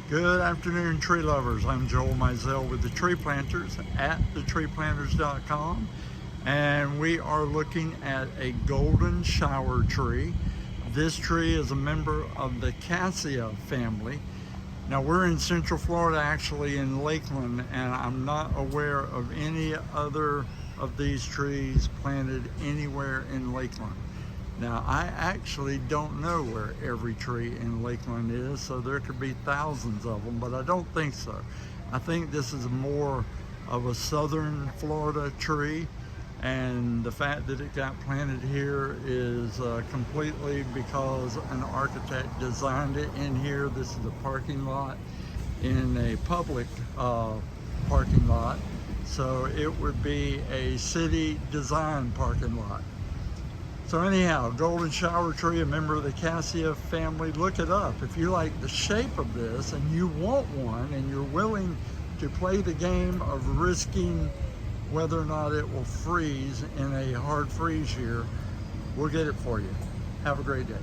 Good afternoon, tree lovers. I'm Joel Mizell with the Tree Planters at thetreeplanters.com, and we are looking at a golden shower tree. This tree is a member of the cassia family. Now, we're in Central Florida, actually in Lakeland, and I'm not aware of any other of these trees planted anywhere in Lakeland. Now, I actually don't know where every tree in Lakeland is, so there could be thousands of them, but I don't think so. I think this is more of a southern Florida tree, and the fact that it got planted here is completely because an architect designed it in here. This is a parking lot in a public parking lot, so it would be a city design parking lot. So anyhow, golden shower tree, a member of the cassia family. Look it up. If you like the shape of this and you want one and you're willing to play the game of risking whether or not it will freeze in a hard freeze here, we'll get it for you. Have a great day.